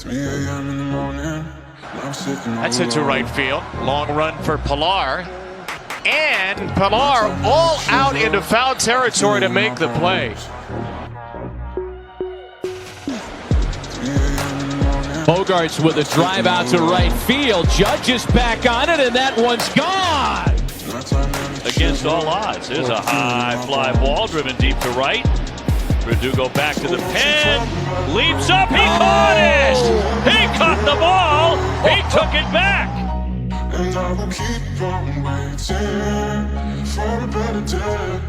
3 a.m. in the morning. I'm sitting all That's into alone. right field. Long run for Pilar. And Pilar all out into foul territory to make the play. 3 a.m. in the morning. Bogarts with a drive out to right field. Judge is back on it, and that one's gone. Against all odds. Here's a high fly ball driven deep to right. Verdugo back to the pen. Leaps up. He caught it. He caught the ball. He took it back. And I will keep on waiting for a better day.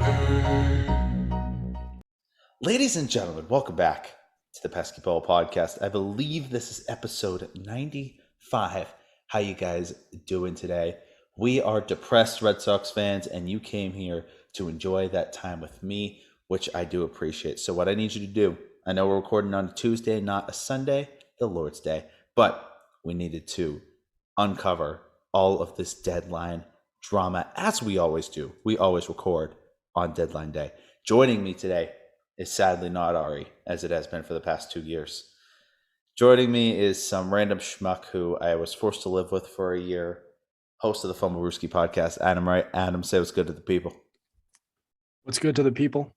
Ladies and gentlemen, welcome back to the Pesky Ball Podcast. I believe this is episode 95. How you guys doing today? We are depressed Red Sox fans, and you came here to enjoy that time with me, which I do appreciate. So what I need you to do, I know we're recording on a Tuesday, not a Sunday, the Lord's Day, but we needed to uncover all of this deadline drama, as we always do. We always record on deadline day. Joining me today is sadly not Ari, as it has been for the past 2 years. Joining me is some random schmuck who I was forced to live with for a year, host of the Fumblerooski podcast, Adam Wright. Adam, say what's good to the people. What's good to the people?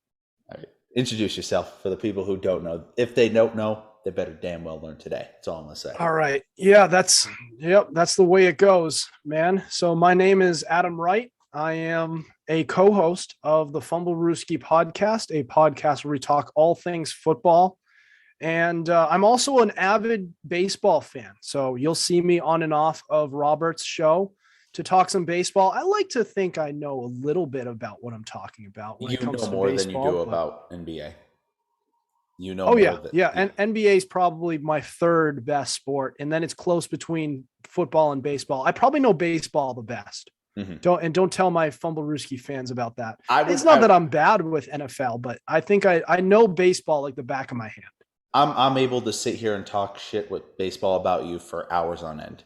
All right. Introduce yourself for the people who don't know. If they don't know, they better damn well learn today. That's all I'm going to say. All right. Yeah, that's the way it goes, man. So my name is Adam Wright. I am a co-host of the Fumblerooski podcast, a podcast where we talk all things football. And I'm also an avid baseball fan. So you'll see me on and off of Robert's show to talk some baseball. I like to think I know a little bit about what I'm talking about when You it comes know to more baseball, than you do but- about NBA. You know Oh more yeah, than, yeah. And NBA is probably my third best sport, and then it's close between football and baseball. I probably know baseball the best. Mhm. Don't tell my Fumblerooski fans about that. I would- It's not I- that I'm bad with NFL, but I think I know baseball like the back of my hand. I'm able to sit here and talk shit with baseball about you for hours on end.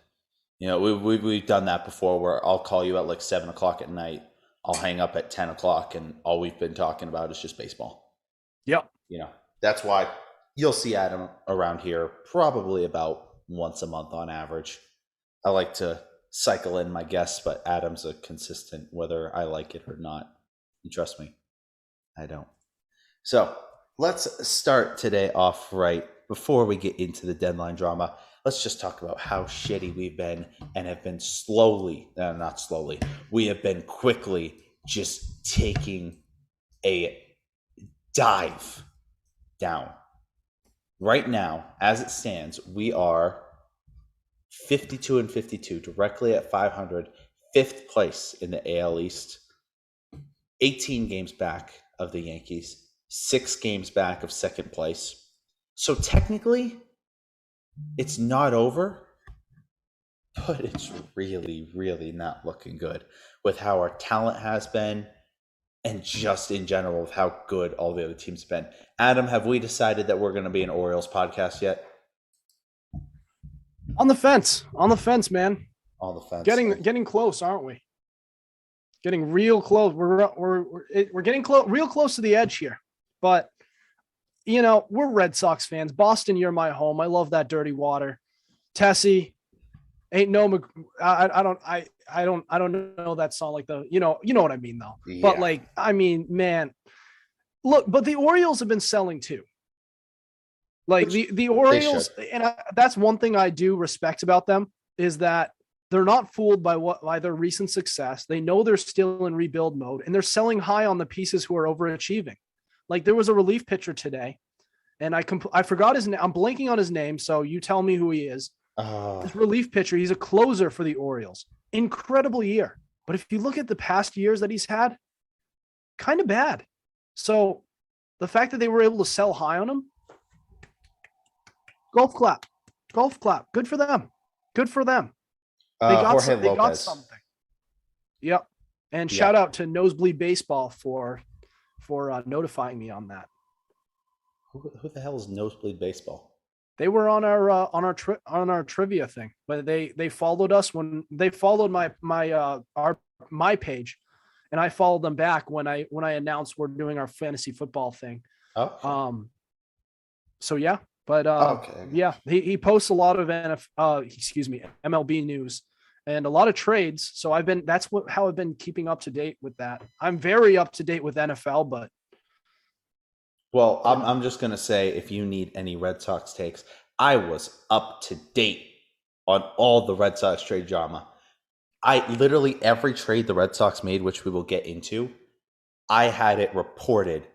You know, we've done that before where I'll call you at like 7 o'clock at night. I'll hang up at 10 o'clock and all we've been talking about is just baseball. Yep. You know, that's why you'll see Adam around here probably about once a month on average. I like to cycle in my guests, but Adam's a consistent whether I like it or not. And trust me, I don't. So let's start today off right. Before we get into the deadline drama, let's just talk about how shitty we've been and have been not slowly, we have been quickly just taking a dive down. Right now, as it stands, we are 52-52, directly at 500, fifth place in the AL East, 18 games back of the Yankees, 6 games back of second place. So technically, it's not over, but it's really, really not looking good with how our talent has been and just in general of how good all the other teams have been. Adam, have we decided that we're going to be an Orioles podcast yet? On the fence, man. On the fence. Getting close, aren't we? Getting real close. We're getting real close to the edge here. But you know, we're Red Sox fans. Boston, you're my home. I love that dirty water. Tessie, ain't no. I don't know that song like the. You know what I mean though. Yeah. But like, I mean, man, look. But the Orioles have been selling too. Like the Orioles, and that's one thing I do respect about them is that they're not fooled by their recent success. They know they're still in rebuild mode, and they're selling high on the pieces who are overachieving. Like there was a relief pitcher today, and I forgot his name. I'm blanking on his name, so you tell me who he is. This relief pitcher, he's a closer for the Orioles. Incredible year. But if you look at the past years that he's had, kind of bad. So the fact that they were able to sell high on him, golf clap. Good for them. They got something. Yep. And shout out to Nosebleed Baseball for notifying me on that. Who the hell is Nosebleed Baseball? They were on our trivia thing, but they followed us when they followed my page, and I followed them back when I announced we're doing our fantasy football thing. Oh. So yeah, But Okay. yeah, he posts a lot of MLB news and a lot of trades. So how I've been keeping up to date with that. I'm very up to date with NFL, but Well, I'm just going to say, if you need any Red Sox takes, I was up to date on all the Red Sox trade drama. Every trade the Red Sox made, which we will get into, I had it reported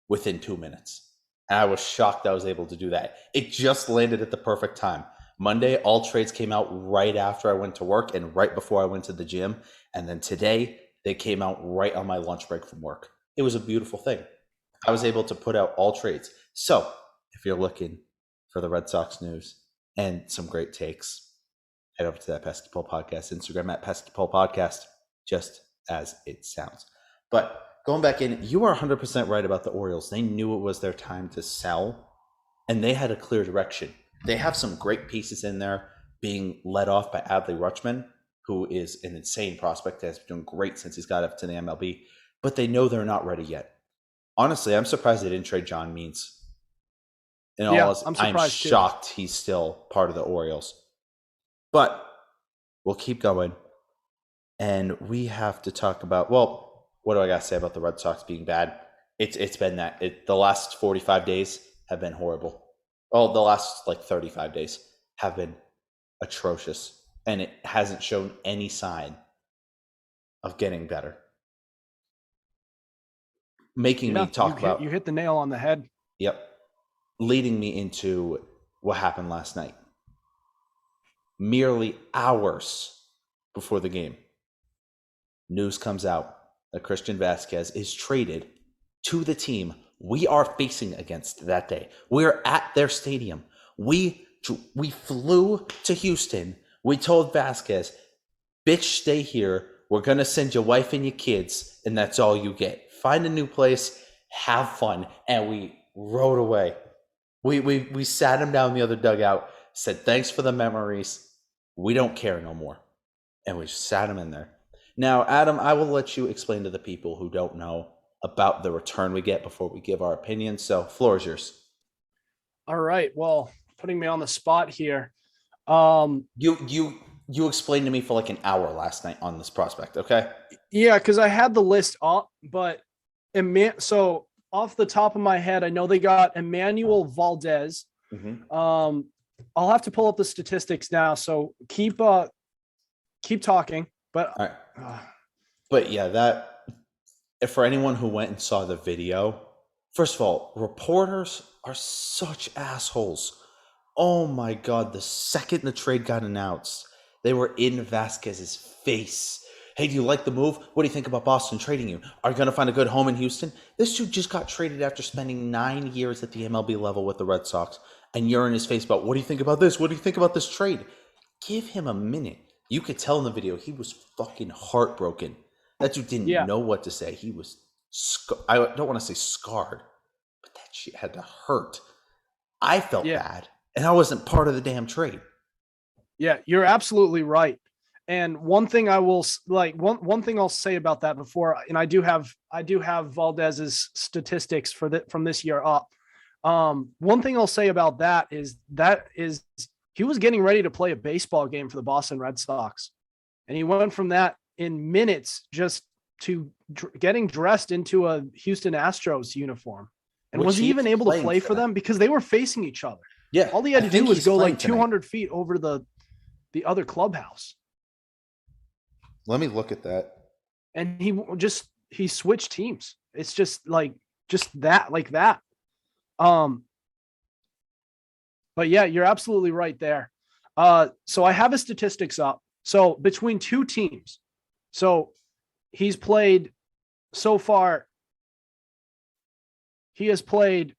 within 2 minutes. And I was shocked I was able to do that. It just landed at the perfect time. Monday, all trades came out right after I went to work and right before I went to the gym. And then today, they came out right on my lunch break from work. It was a beautiful thing. I was able to put out all trades. So if you're looking for the Red Sox news and some great takes, head over to that Pesky Pole Podcast, Instagram at Pesky Pole Podcast, just as it sounds. But going back in, you are 100% right about the Orioles. They knew it was their time to sell, and they had a clear direction. They have some great pieces in there, being led off by Adley Rutschman, who is an insane prospect, has been doing great since he's got up to the MLB, but they know they're not ready yet. Honestly, I'm surprised they didn't trade John Means. I'm shocked he's still part of the Orioles. But we'll keep going, and we have to talk about, well, what do I got to say about the Red Sox being bad? It's been that. The last 45 days have been horrible. Well, the last 35 days have been atrocious, and it hasn't shown any sign of getting better. Making me talk about... You hit the nail on the head. Yep. Leading me into what happened last night. Merely hours before the game, news comes out that Christian Vazquez is traded to the team we are facing against that day. We're at their stadium. We flew to Houston. We told Vazquez, bitch, stay here. We're going to send your wife and your kids, and that's all you get. Find a new place, have fun. And we rode away. We sat him down in the other dugout, said, thanks for the memories. We don't care no more. And we just sat him in there. Now, Adam, I will let you explain to the people who don't know about the return we get before we give our opinion. So, floor is yours. All right. Well, putting me on the spot here. You explained to me for an hour last night on this prospect, okay? Yeah, because I had the list up, but so off the top of my head, I know they got Emmanuel Valdez. Mm-hmm. I'll have to pull up the statistics now, so keep talking. But all right. But yeah, that, for anyone who went and saw the video, first of all, reporters are such assholes. Oh my God, the second the trade got announced, they were in Vazquez's face. Hey, do you like the move? What do you think about Boston trading you? Are you going to find a good home in Houston? This dude just got traded after spending 9 years at the MLB level with the Red Sox, and you're in his face about, what do you think about this? What do you think about this trade? Give him a minute. You could tell in the video he was fucking heartbroken. That dude didn't know what to say. He was, I don't want to say scarred, but that shit had to hurt. I felt bad, and I wasn't part of the damn trade. Yeah, you're absolutely right. And one thing I will one thing I'll say about that before, and I do have Valdez's statistics from this year up. One thing I'll say about that is he was getting ready to play a baseball game for the Boston Red Sox, and he went from that in minutes just to getting dressed into a Houston Astros uniform. And was he even able to play for them? Because they were facing each other. Yeah, all he had to do was go 200 feet over the other clubhouse. Let me look at that. And he switched teams. It's just that. But yeah, you're absolutely right there. So I have his statistics up. So between two teams, so he's played so far. He has played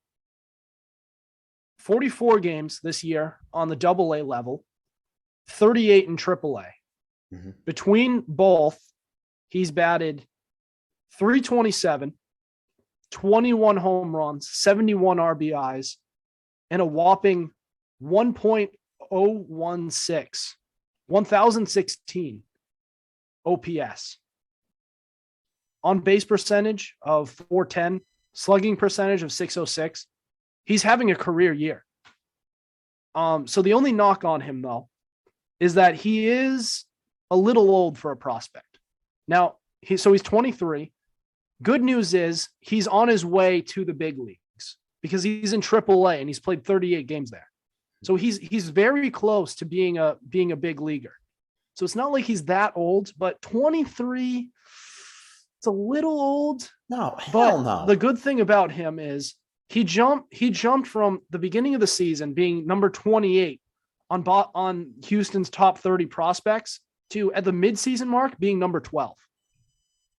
44 games this year on the AA level, 38 in AAA. Mm-hmm. Between both, he's batted .327, 21 home runs, 71 RBIs, and a whopping 1016 OPS. On base percentage of .410, slugging percentage of .606. He's having a career year. So the only knock on him though is that he is a little old for a prospect. Now he's 23. Good news is he's on his way to the big leagues because he's in AAA and he's played 38 games there. So he's very close to being a big leaguer. So it's not like he's that old, but 23, it's a little old. No, but hell no. The good thing about him is he jumped from the beginning of the season being number 28 on Houston's top 30 prospects to at the midseason mark being number 12.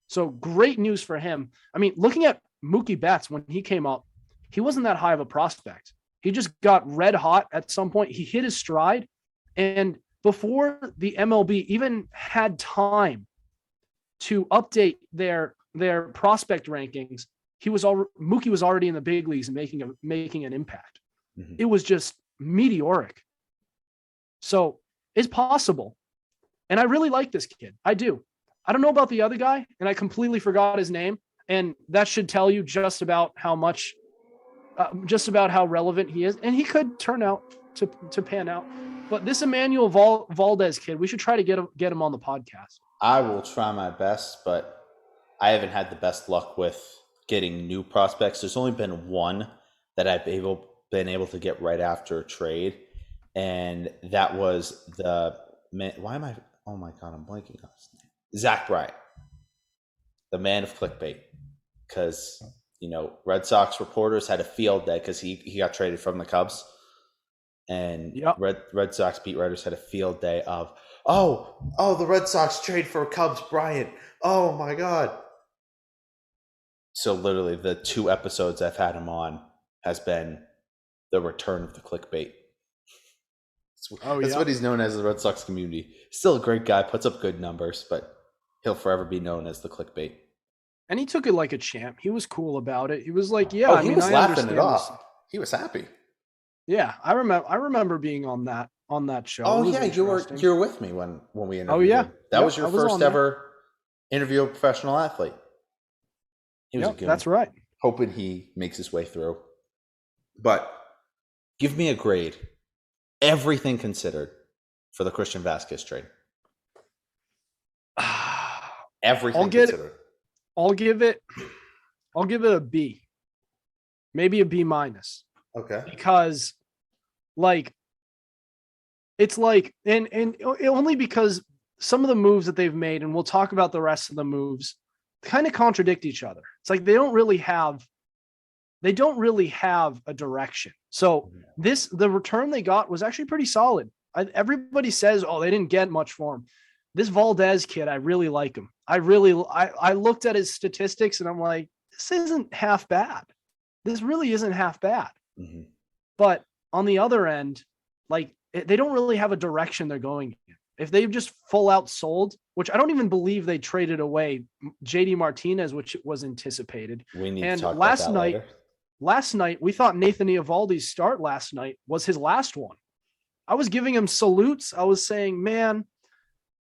So great news for him. I mean, looking at Mookie Betts when he came up, he wasn't that high of a prospect. He just got red hot at some point. He hit his stride. And before the MLB even had time to update their prospect rankings, Mookie was already in the big leagues and making an impact. Mhm. It was just meteoric. So it's possible. And I really like this kid. I do. I don't know about the other guy, and I completely forgot his name. And that should tell you just about how relevant he is. And he could turn out to pan out. But this Emmanuel Valdez kid, we should try to get him on the podcast. I will try my best, but I haven't had the best luck with getting new prospects. There's only been one that I've been able to get right after a trade, and that was oh my God, I'm blanking on his name. Zach Bryant, the man of clickbait, because Red Sox reporters had a field day because he got traded from the Cubs, and Yep. Red Sox beat writers had a field day of the Red Sox trade for Cubs Bryant. Oh my God! So literally, the 2 episodes I've had him on has been the return of the clickbait. That's what he's known as in the Red Sox community. Still a great guy, puts up good numbers, but he'll forever be known as the clickbait. And he took it like a champ. He was cool about it. He was like, He was laughing it off. He was happy. Yeah, I remember being on that show. Oh It was yeah, you were interesting. with me when we interviewed. Oh yeah, him. That was your I was first on there. ever interview of a professional athlete. He was a good that's one. right. Hoping he makes his way through. But give me a grade, everything considered, for the Christian Vasquez trade. Everything considered. I'll give it a B, maybe a B minus. Okay. Because it's like, and only because some of the moves that they've made, and we'll talk about the rest of the moves, kind of contradict each other. It's like they don't really have a direction. So the return they got was actually pretty solid. Everybody says, they didn't get much for him. This Valdez kid, I really like him. I looked at his statistics and I'm like, this isn't half bad. This really isn't half bad. Mm-hmm. But on the other end, they don't really have a direction they're going in. If they've just full out sold, which I don't even believe they traded away JD Martinez, which was anticipated. We need And to talk about that later. Last night, we thought Nathan Eovaldi's start last night was his last one. I was giving him salutes. I was saying, man,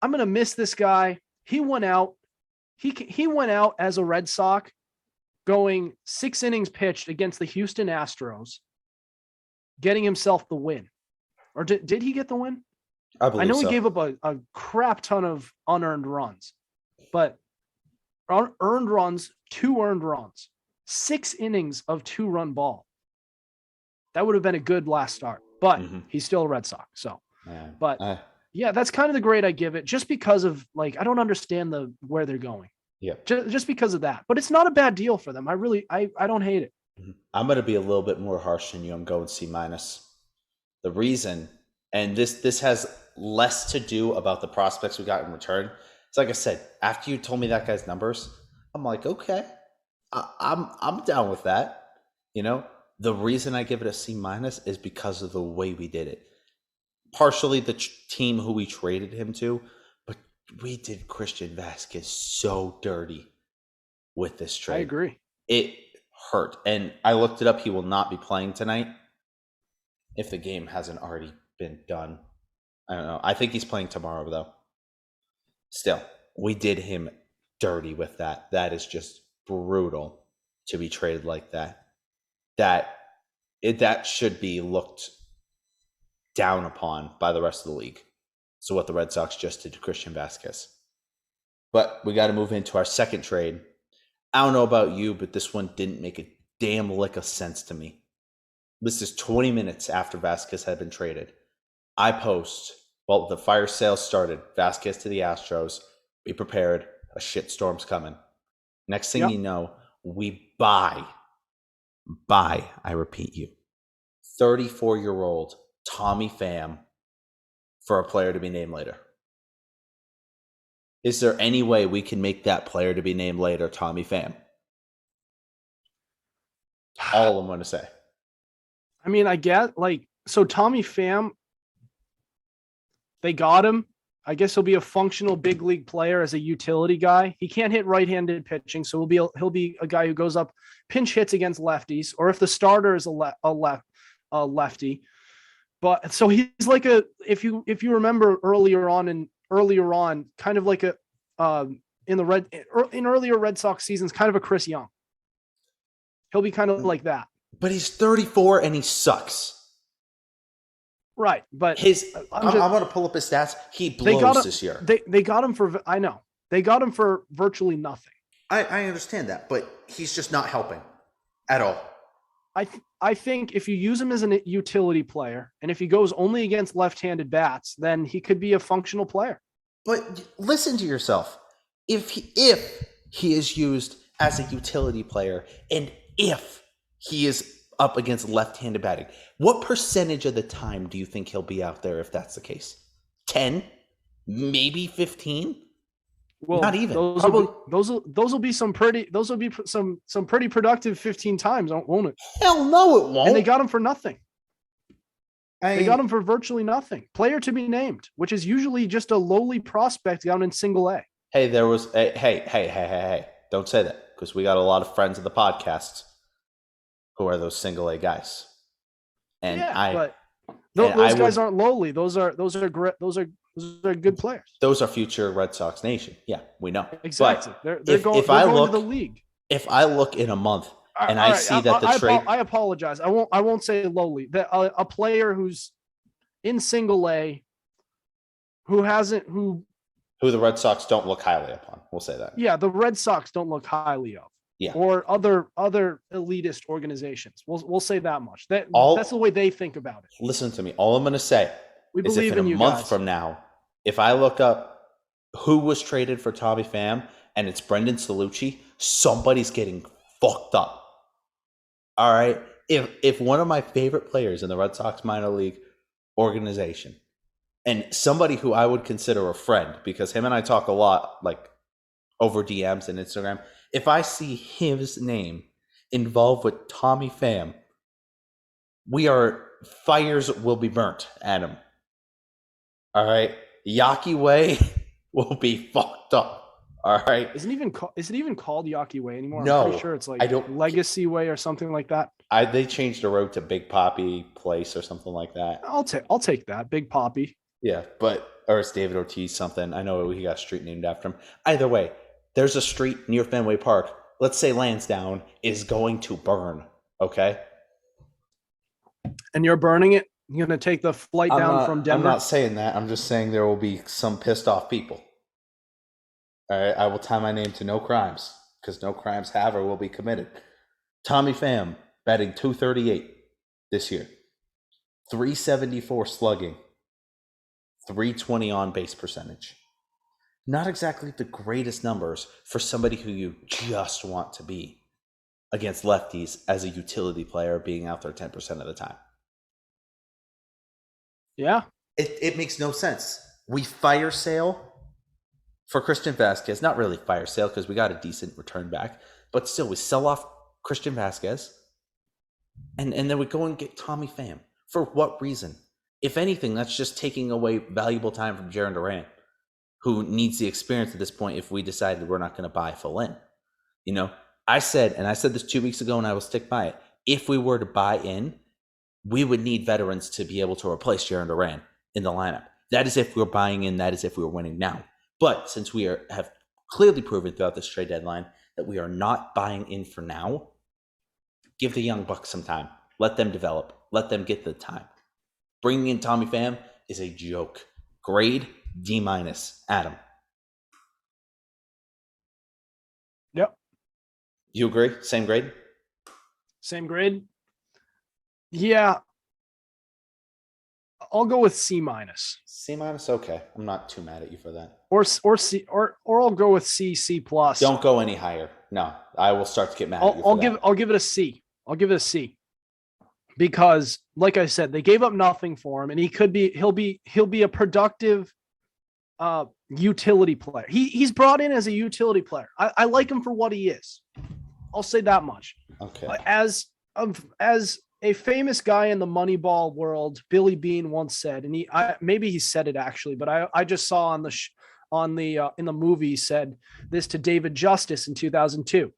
I'm going to miss this guy. He went out. He went out as a Red Sox going 6 innings pitched against the Houston Astros, getting himself the win. Or did he get the win? I know so. he gave up a crap ton of unearned runs, but earned runs, 2 earned runs, 6 innings of 2-run ball. That would have been a good last start, but he's still a Red Sox. So, yeah, that's kind of the grade I give it, just because of I don't understand where they're going. Yeah, just because of that. But it's not a bad deal for them. I don't hate it. I'm going to be a little bit more harsh than you. I'm going C-. The reason, and this has less to do about the prospects we got in return. It's like I said, after you told me that guy's numbers, I'm like, okay, I'm down with that. The reason I give it a C- is because of the way we did it. Partially the team who we traded him to, but we did Christian Vasquez so dirty with this trade. I agree. It hurt. And I looked it up. He will not be playing tonight if the game hasn't already been done. I don't know. I think he's playing tomorrow, though. Still, we did him dirty with that. That is just brutal to be traded like that. That should be looked down upon by the rest of the league. So what the Red Sox just did to Christian Vasquez. But we got to move into our second trade. I don't know about you, but this one didn't make a damn lick of sense to me. This is 20 minutes after Vasquez had been traded. I post, well, the fire sale started. Vasquez to the Astros. Be prepared. A shitstorm's coming. Next thing you know, we buy, I repeat you, 34-year-old Tommy Pham for a player to be named later. Is there any way we can make that player to be named later Tommy Pham? All I'm going to say. I mean, I get so Tommy Pham, they got him. I guess he'll be a functional big league player as a utility guy. He can't hit right-handed pitching, so he'll be a guy who goes up, pinch hits against lefties, or if the starter is a lefty. But so he's like if you remember earlier on, kind of like in earlier Red Sox seasons, kind of a Chris Young. He'll be kind of like that. But he's 34 and he sucks. Right, but I'm going to pull up his stats. He blows this year. They got him for, I know, they got him for virtually nothing. I understand that, but he's just not helping at all. I think if you use him as a utility player, and if he goes only against left-handed bats, then he could be a functional player. But listen to yourself. If he is used as a utility player, and if he is up against left-handed batting, what percentage of the time do you think he'll be out there if that's the case? 10? Maybe 15? Well, not even. Those will be some pretty productive 15 times, won't it? Hell no, it won't. And they got him for nothing. They got him for virtually nothing. Player to be named, which is usually just a lowly prospect down in single A. Hey, hey. Don't say that, because we got a lot of friends of the podcast who are those single A guys. And but those guys aren't lowly. Those are good players. Those are future Red Sox nation. Yeah, we know. Exactly. But they're going to the league. If I look in a month and I see that the trade, I apologize. I won't say lowly. That a player who's in single A, who the Red Sox don't look highly upon. We'll say that. Yeah, the Red Sox don't look highly of. Yeah. Or other elitist organizations. We'll say that much. That's the way they think about it. Listen to me. All I'm going to say is if in a month from now, if I look up who was traded for Tommy Pham and it's Brendan Salucci, somebody's getting fucked up. All right? If one of my favorite players in the Red Sox minor league organization, and somebody who I would consider a friend, because him and I talk a lot, like over DMs and Instagram, if I see his name involved with Tommy Pham, fires will be burnt at him. All right? Yawkey Way will be fucked up. All right? Is it even called Yawkey Way anymore? No. I'm pretty sure it's like Legacy Way or something like that. They changed the road to Big Poppy Place or something like that. I'll take that. Big Poppy. Yeah, or it's David Ortiz something. I know he got a street named after him. Either way, there's a street near Fenway Park. Let's say Lansdowne is going to burn, okay? And you're burning it? You're going to take the flight down from Denver? I'm not saying that. I'm just saying there will be some pissed off people. All right, I will tie my name to no crimes, because no crimes have or will be committed. Tommy Pham, batting .238 this year. 374 slugging. 320 on base percentage. Not exactly the greatest numbers for somebody who you just want to be against lefties as a utility player being out there 10% of the time. Yeah. It makes no sense. We fire sale for Christian Vasquez. Not really fire sale because we got a decent return back. But still, we sell off Christian Vasquez. And then we go and get Tommy Pham. For what reason? If anything, that's just taking away valuable time from Jarren Duran, who needs the experience at this point if we decided we're not going to buy full in. You know, I said this 2 weeks ago and I will stick by it. If we were to buy in, we would need veterans to be able to replace Jarren Duran in the lineup. That is if we're buying in. That is if we're winning now. But since we have clearly proven throughout this trade deadline that we are not buying in for now, give the young bucks some time. Let them develop. Let them get the time. Bringing in Tommy Pham is a joke. Grade D-. Adam. Yep. You agree? Same grade? Same grade. Yeah. I'll go with C-. C-. Okay. I'm not too mad at you for that. Or C, or I'll go with C+. Don't go any higher. No, I will start to get mad at you. I'll give it a C. I'll give it a C. Because, like I said, they gave up nothing for him, and he'll be a productive utility player. He's brought in as a utility player. I like him for what he is. I'll say that much. Okay. As a famous guy in the Moneyball world, Billy Beane once said, and maybe he said it actually, but I just saw in the movie he said this to David Justice in 2002.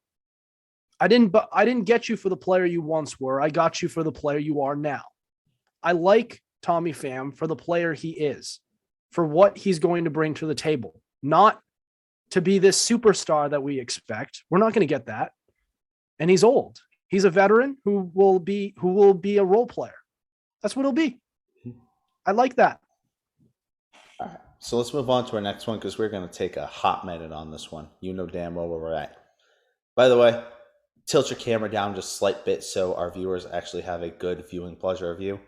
I didn't get you for the player you once were. I got you for the player you are now. I like Tommy Pham for the player he is, for what he's going to bring to the table, not to be this superstar that we expect. We're not going to get that. And he's old. He's a veteran who will be a role player. That's what he'll be. I like that. All right. So let's move on to our next one because we're going to take a hot minute on this one. You know damn well where we're at. By the way, tilt your camera down just a slight bit so our viewers actually have a good viewing pleasure of you.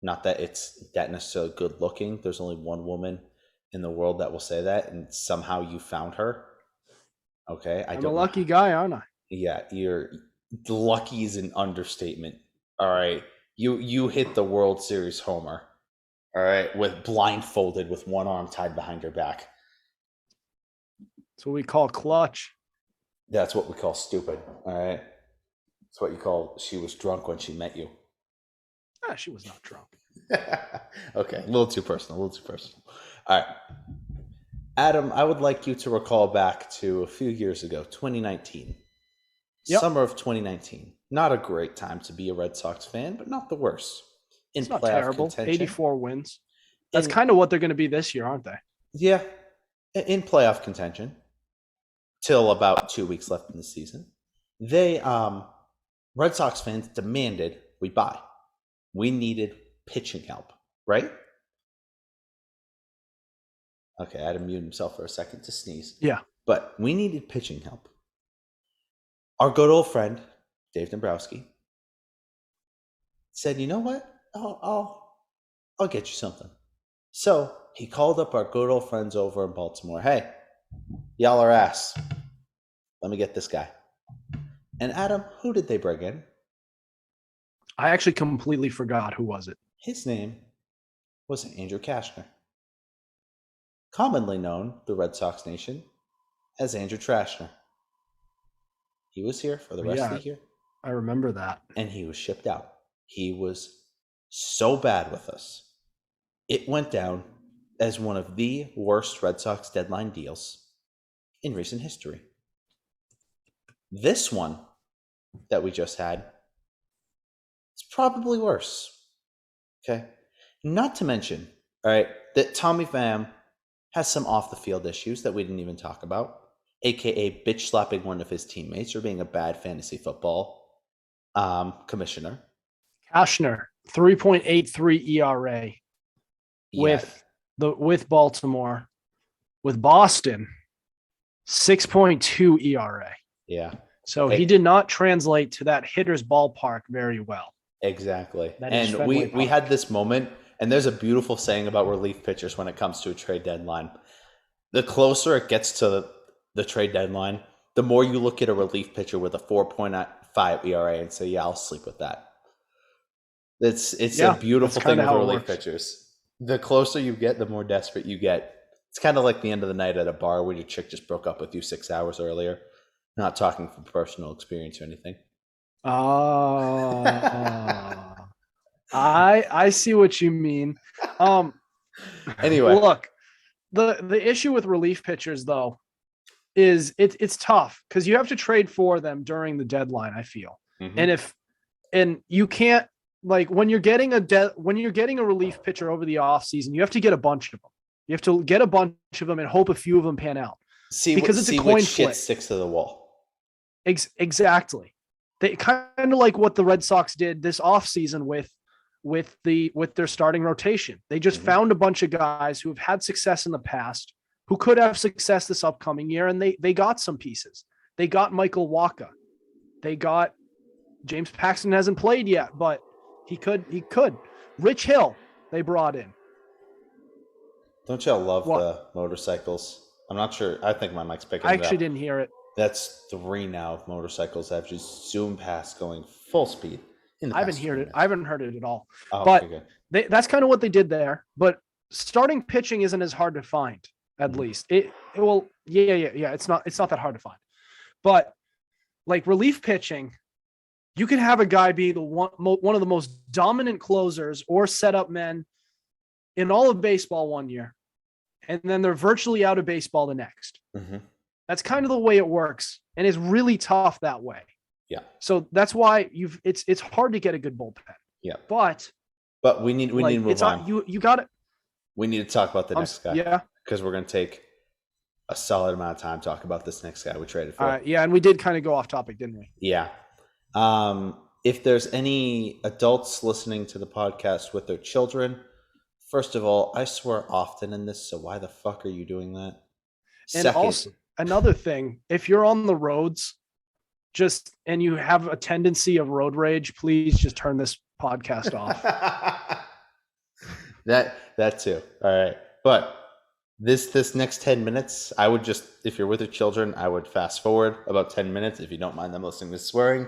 Not that it's that necessarily good looking. There's only one woman in the world that will say that, and somehow you found her. Okay, I'm a lucky guy, aren't I? Yeah, lucky is an understatement. All right, you hit the World Series homer. All right, with blindfolded with one arm tied behind your back. That's what we call clutch. That's what we call stupid. All right, that's what you call she was drunk when she met you. She was not drunk. Okay, a little too personal. All right. Adam, I would like you to recall back to a few years ago, 2019. Yep. Summer of 2019. Not a great time to be a Red Sox fan, but not the worst. It's not terrible. Contention. 84 wins. That's kind of what they're going to be this year, aren't they? Yeah. In playoff contention. Till about 2 weeks left in the season. They, Red Sox fans demanded we buy. We needed pitching help, right? Okay, Adam muted himself for a second to sneeze. Yeah. But we needed pitching help. Our good old friend, Dave Dombrowski, said, you know what? I'll get you something. So he called up our good old friends over in Baltimore. Hey, y'all are ass. Let me get this guy. And Adam, who did they bring in? I actually completely forgot. Who was it? His name was Andrew Cashner, commonly known, the Red Sox Nation, as Andrew Trashner. He was here for the rest of the year. I remember that. And he was shipped out. He was so bad with us. It went down as one of the worst Red Sox deadline deals in recent history. This one that we just had is probably worse. Okay? Not to mention, all right, that Tommy Pham has some off-the-field issues that we didn't even talk about, a.k.a. bitch-slapping one of his teammates or being a bad fantasy football commissioner. Cashner, 3.83 ERA with Baltimore. With Boston, 6.2 ERA. Yeah. So he did not translate to that hitter's ballpark very well. Exactly. And we had this moment, and there's a beautiful saying about relief pitchers when it comes to a trade deadline. The closer it gets to the trade deadline, the more you look at a relief pitcher with a 4.5 ERA and say, yeah, I'll sleep with that. It's a beautiful thing with relief pitchers. The closer you get, the more desperate you get. It's kind of like the end of the night at a bar when your chick just broke up with you 6 hours earlier. Not talking from personal experience or anything. I see what you mean. Anyway, look, the issue with relief pitchers though is it's tough because you have to trade for them during the deadline. I feel, and you can't, like, when you're getting a relief pitcher over the offseason, you have to get a bunch of them. You have to get a bunch of them and hope a few of them pan out. Because it's a coin flip. Shit sticks to the wall. Exactly. They kind of like what the Red Sox did this offseason with their starting rotation. They just found a bunch of guys who have had success in the past, who could have success this upcoming year, and they got some pieces. They got Michael Wacha. They got James Paxton hasn't played yet, but he could. Rich Hill they brought in. Don't y'all love the motorcycles? I'm not sure. I think my mic's picking it up. I actually didn't hear it. That's 3 now of motorcycles that have just zoomed past going full speed. I haven't heard it. I haven't heard it at all. Oh, but okay, that's kind of what they did there. But starting pitching isn't as hard to find. At least it will. Yeah. It's not that hard to find. But like relief pitching, you can have a guy be the one of the most dominant closers or setup men in all of baseball one year, and then they're virtually out of baseball the next. Mm-hmm. That's kind of the way it works, and it's really tough that way. Yeah. So that's why it's hard to get a good bullpen. Yeah. But we need to move on. You got it. We need to talk about the next guy. Yeah. Because we're going to take a solid amount of time talking about this next guy we traded for. Yeah, and we did kind of go off topic, didn't we? Yeah. If there's any adults listening to the podcast with their children, first of all, I swear often in this, so why the fuck are you doing that? And also, another thing, if you're on the roads, and you have a tendency of road rage, please just turn this podcast off. that too. All right. But this next 10 minutes, I would just, if you're with your children, I would fast forward about 10 minutes. If you don't mind them listening to swearing,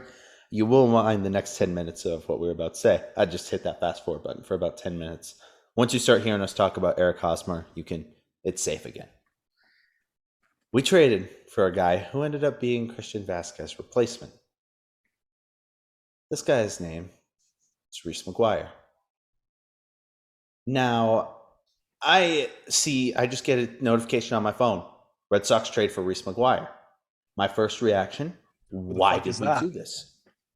you will mind the next 10 minutes of what we're about to say. I just hit that fast forward button for about 10 minutes. Once you start hearing us talk about Eric Hosmer, it's safe again. We traded for a guy who ended up being Christian Vazquez's replacement. This guy's name is Reese McGuire. Now, I just get a notification on my phone. Red Sox trade for Reese McGuire. My first reaction, why did we do this?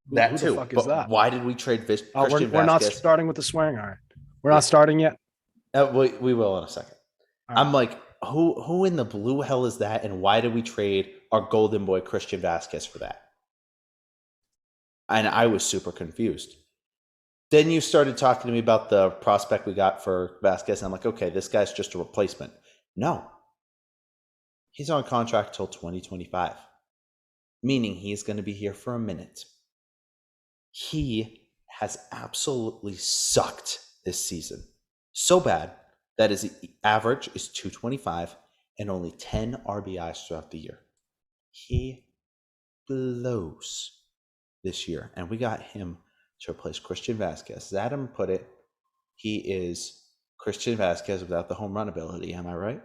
Who the fuck is that? Why did we trade Christian Vazquez? We're not starting with the swearing. All right. We're not starting yet. We will in a second. All right. I'm like, who in the blue hell is that? And why did we trade our golden boy Christian Vazquez for that? And I was super confused. Then you started talking to me about the prospect we got for Vazquez. And I'm like, okay, this guy's just a replacement. No. He's on contract till 2025, meaning he's going to be here for a minute. He has absolutely sucked this season. So bad that his average is 225 and only 10 RBIs throughout the year. He blows this year. And we got him to replace Christian Vazquez. As Adam put it, he is Christian Vazquez without the home run ability. Am I right?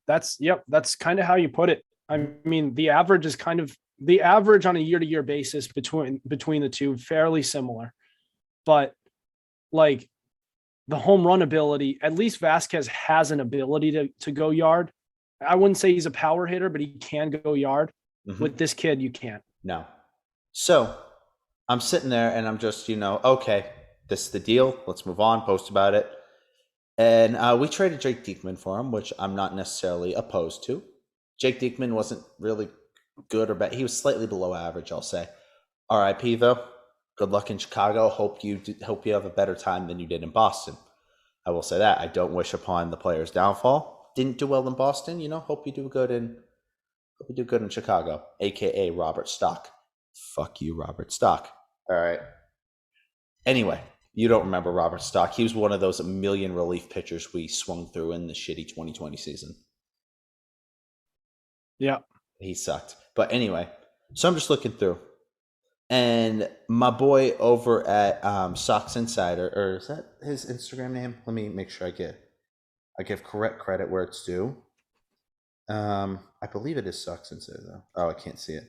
That's kind of how you put it. I mean, the average on a year-to-year basis between the two, fairly similar. But like the home run ability, at least Vazquez has an ability to go yard. I wouldn't say he's a power hitter, but he can go yard. Mm-hmm. With this kid, you can't. No. So I'm sitting there and I'm just, okay, this is the deal. Let's move on, post about it. And we traded Jake Diekman for him, which I'm not necessarily opposed to. Jake Diekman wasn't really good or bad. He was slightly below average, I'll say. RIP though. Good luck in Chicago. Hope you have a better time than you did in Boston. I will say that. I don't wish upon the player's downfall. Didn't do well in Boston. Hope you do good in Chicago, aka Robert Stock. Fuck you, Robert Stock. All right. Anyway, you don't remember Robert Stock. He was one of those 1 million relief pitchers we swung through in the shitty 2020 season. Yeah. He sucked. But anyway, so I'm just looking through. And my boy over at Sox Insider, or is that his Instagram name? Let me make sure I give correct credit where it's due. I believe it is Sox Insider, though. Oh, I can't see it.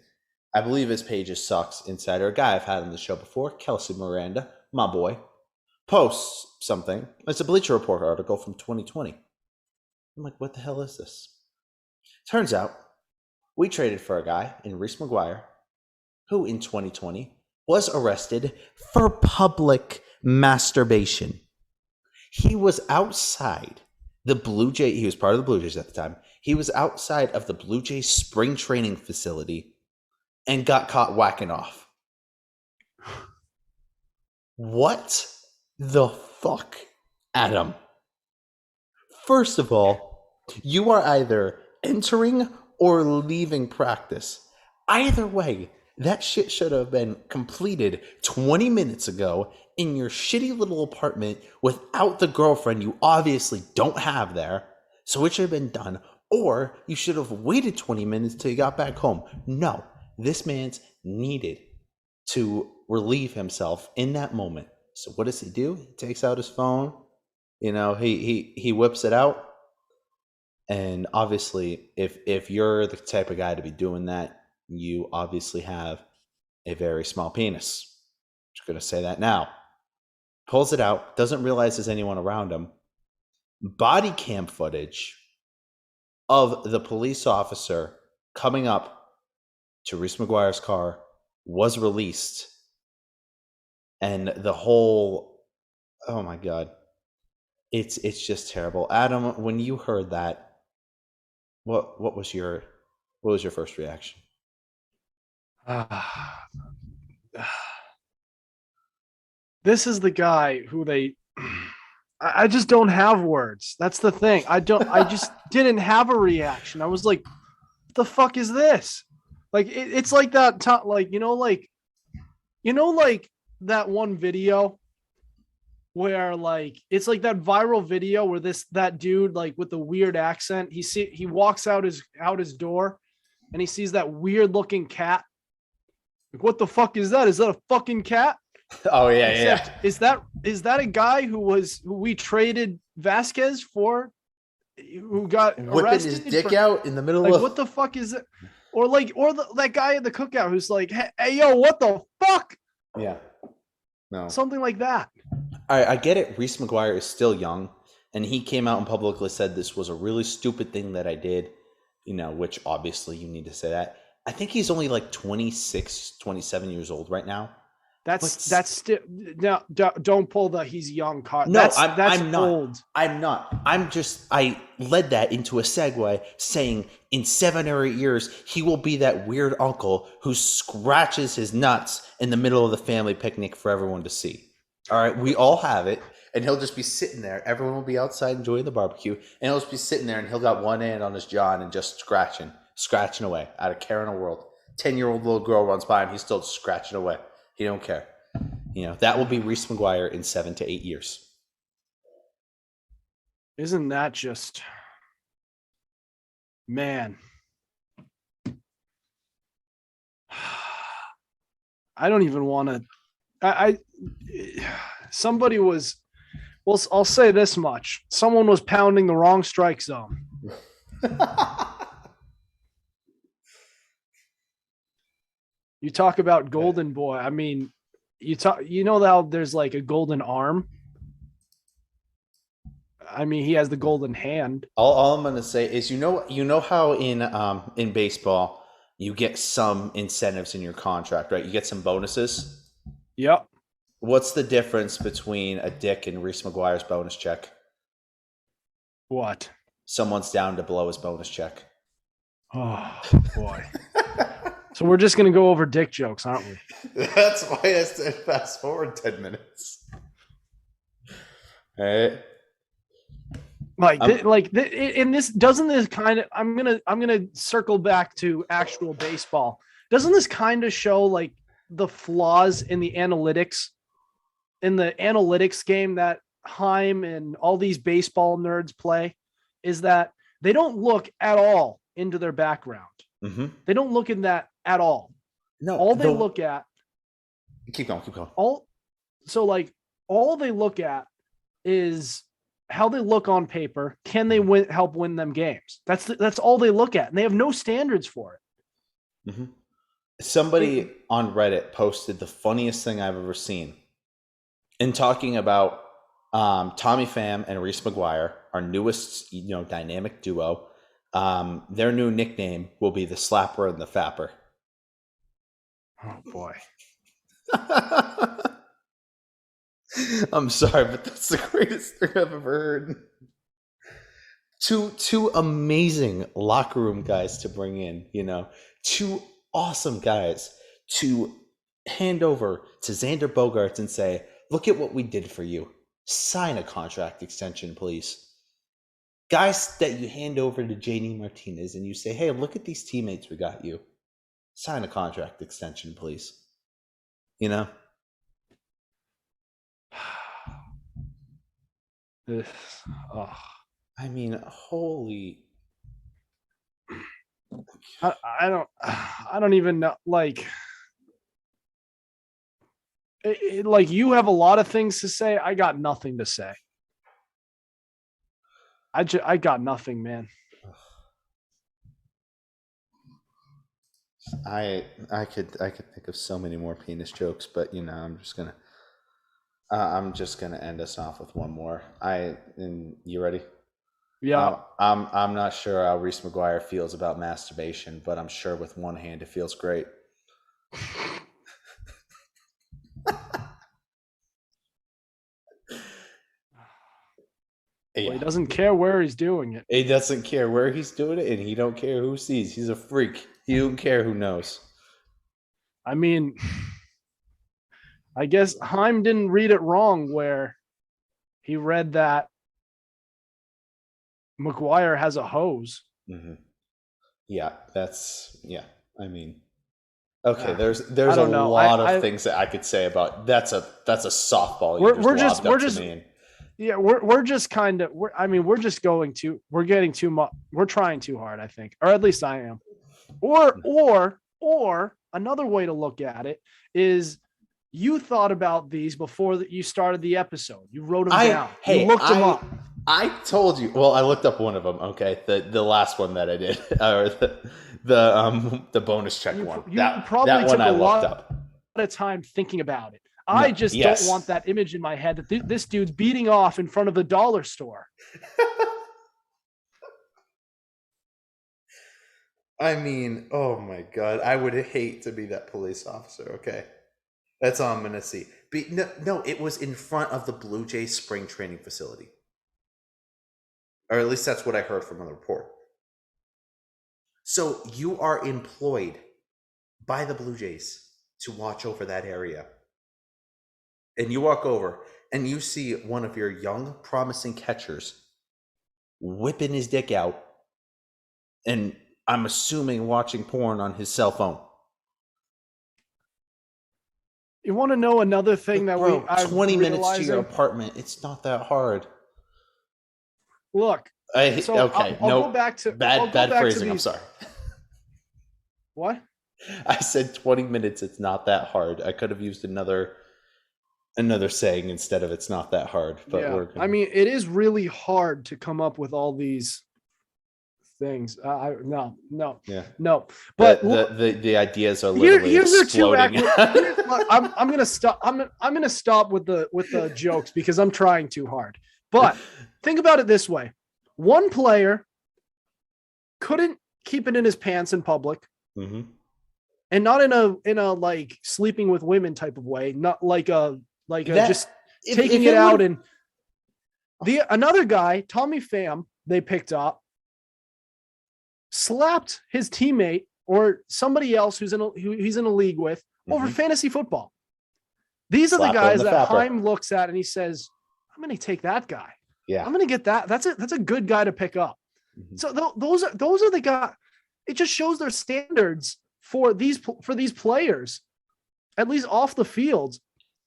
I believe his page is Sox Insider. A guy I've had on the show before, Kelsey Miranda, my boy, posts something. It's a Bleacher Report article from 2020. I'm like, what the hell is this? Turns out, we traded for a guy in Reese McGuire, who in 2020 was arrested for public masturbation. He was outside the Blue Jays. He was part of the Blue Jays at the time. He was outside of the Blue Jays spring training facility and got caught whacking off. What the fuck, Adam? First of all, you are either entering or leaving practice. Either way, that shit should have been completed 20 minutes ago in your shitty little apartment without the girlfriend you obviously don't have there. So it should have been done. Or you should have waited 20 minutes till you got back home. No, this man's needed to relieve himself in that moment. So what does he do? He takes out his phone. He whips it out. And obviously, if you're the type of guy to be doing that, you obviously have a very small penis. I'm going to say that now. Pulls it out, doesn't realize there's anyone around him. Body cam footage of the police officer coming up to Reese McGuire's car was released. And the whole, oh my God, it's just terrible. Adam, when you heard that, what was your first reaction? This is the guy who I just don't have words. That's the thing. I just didn't have a reaction. I was like, what the fuck is this? Like, it's like that, like that one video where like, it's like that viral video where that dude, like with the weird accent, he walks out his door and he sees that weird looking cat. Like, what the fuck is that? Is that a fucking cat? Oh yeah. Is that a guy who we traded Vasquez for, who got whipping arrested his dick out in the middle of what the fuck is it? Or that guy at the cookout who's like, hey yo, what the fuck? Yeah. No. Something like that. I get it. Reese McGuire is still young, and he came out and publicly said this was a really stupid thing that I did, which obviously you need to say that. I think he's only like 26, 27 years old right now. That's still now. Don't pull the he's young card. No, that's I'm not. old. I'm not. I led that into a segue saying in 7 or 8 years, he will be that weird uncle who scratches his nuts in the middle of the family picnic for everyone to see. All right. We all have it. And he'll just be sitting there. Everyone will be outside enjoying the barbecue. And he'll just be sitting there and he'll got one hand on his jaw and just scratching away out of care in the world. 10-year-old little girl runs by and he's still scratching away. He don't care. That will be Reese McGuire in 7 to 8 years. Isn't that just, man? I don't even want to. Somebody was. Well, I'll say this much: someone was pounding the wrong strike zone. You talk about golden boy. I mean, how there's like a golden arm. I mean, he has the golden hand. All I'm gonna say is, how in baseball you get some incentives in your contract, right? You get some bonuses. Yep. What's the difference between a Dick and Reese McGuire's bonus check? What? Someone's down to blow his bonus check. Oh boy. So we're just going to go over dick jokes, aren't we? That's why I said fast forward 10 minutes. All right. In this, doesn't this kind of, I'm going to circle back to actual baseball. Doesn't this kind of show like the flaws in the analytics game that Heim and all these baseball nerds play? Is that they don't look at all into their background. Mm-hmm. They don't look in that at all. No, all they look at. Keep going. All they look at is how they look on paper. Can they help win them games? That's all they look at, and they have no standards for it. Mm-hmm. Somebody on Reddit posted the funniest thing I've ever seen, in talking about Tommy Pham and Reese McGuire, our newest dynamic duo. Their new nickname will be the Slapper and the Fapper. Oh boy. I'm sorry, but that's the greatest thing I've ever heard. Two amazing locker room guys to bring in, two awesome guys to hand over to Xander Bogaerts and say, Look at what we did for you. Sign a contract extension, please. Guys that you hand over to JD Martinez and you say, hey, look at these teammates we got you. Sign a contract extension, please. You know? I mean, holy. I don't even know. Like, like you have a lot of things to say. I got nothing to say. I got nothing, man. I could think of so many more penis jokes, but I'm just gonna end us off with one more. And you ready? Yeah. I'm not sure how Reese McGuire feels about masturbation, but I'm sure with one hand it feels great. Well, he doesn't care where he's doing it. He doesn't care where he's doing it, and he don't care who sees. He's a freak. He don't care who knows. I mean, I guess Heim didn't read it wrong where he read that McGuire has a hose. Mm-hmm. Yeah. I mean, okay. There's a lot of things that I could say about that's a softball. We're trying too hard, I think, or at least I am. Or another way to look at it is you thought about these before that you started the episode. You wrote them down. You looked them up. I told you. Well, I looked up one of them. Okay, the last one that I did, or the bonus check one. You probably took a lot of time thinking about it. I just don't want that image in my head that this dude's beating off in front of the dollar store. I mean, oh my God, I would hate to be that police officer. Okay, that's all I'm gonna see. No, it was in front of the Blue Jays spring training facility, or at least that's what I heard from the report. So you are employed by the Blue Jays to watch over that area. And you walk over and you see one of your young, promising catchers whipping his dick out, and I'm assuming watching porn on his cell phone. You want to know another thing that 20 minutes to your apartment. It's not that hard. Look. I'll go back to bad phrasing. I'm sorry. What? I said 20 minutes. It's not that hard. I could have used another saying instead of "it's not that hard." But I mean, it is really hard to come up with all these things. No. But the ideas are literally exploding. I'm gonna stop. I'm gonna stop with the jokes because I'm trying too hard. But think about it this way: one player couldn't keep it in his pants in public, mm-hmm. and not in a like sleeping with women type of way, not like just taking it out. And another guy, Tommy Pham, they picked up, slapped his teammate or somebody else who's in a league with over fantasy football. These are the guys that Heim looks at and he says, "I'm going to take that guy. Yeah, I'm going to get that. That's a good guy to pick up." Mm-hmm. So those are the guys. It just shows their standards for these players, at least off the field.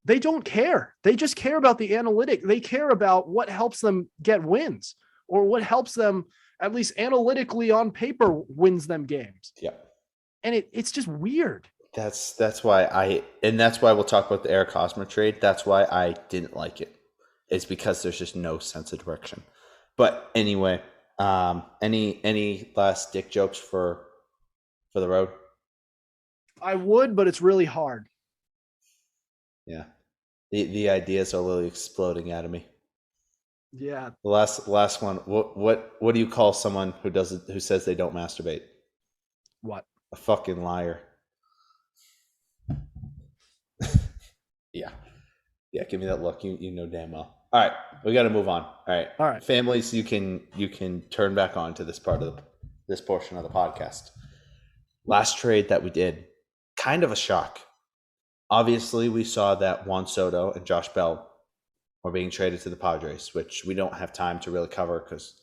They don't care. They just care about the analytic. They care about what helps them get wins or what helps them, at least analytically on paper, wins them games. Yeah. And it's just weird. That's why we'll talk about the Eric Hosmer trade. That's why I didn't like it. It's because there's just no sense of direction. But anyway, any last dick jokes for the road? I would, but it's really hard. Yeah. The ideas are literally exploding out of me. Yeah. The last one. What do you call someone who says they don't masturbate? What? A fucking liar. Yeah. Give me that look. You know damn well. All right, we got to move on. All right. Families, you can turn back on to this this portion of the podcast. Last trade that we did, kind of a shock. Obviously, we saw that Juan Soto and Josh Bell were being traded to the Padres, which we don't have time to really cover because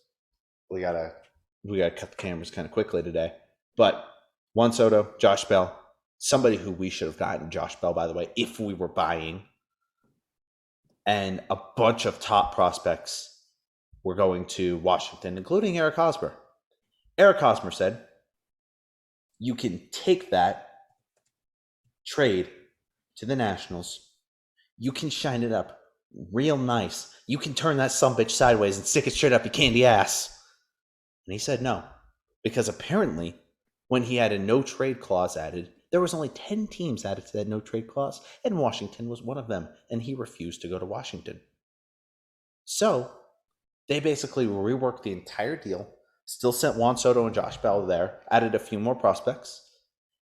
we gotta cut the cameras kind of quickly today. But Juan Soto, Josh Bell, somebody who we should have gotten Josh Bell, by the way, if we were buying, and a bunch of top prospects were going to Washington, including Eric Hosmer. Eric Hosmer said, you can take that trade to the Nationals. You can shine it up real nice. You can turn that sumbitch sideways and stick it straight up your candy ass. And he said no, because apparently when he had a no trade clause added, there was only 10 teams added to that no trade clause, and Washington was one of them, and he refused to go to Washington. So they basically reworked the entire deal, still sent Juan Soto and Josh Bell there, added a few more prospects,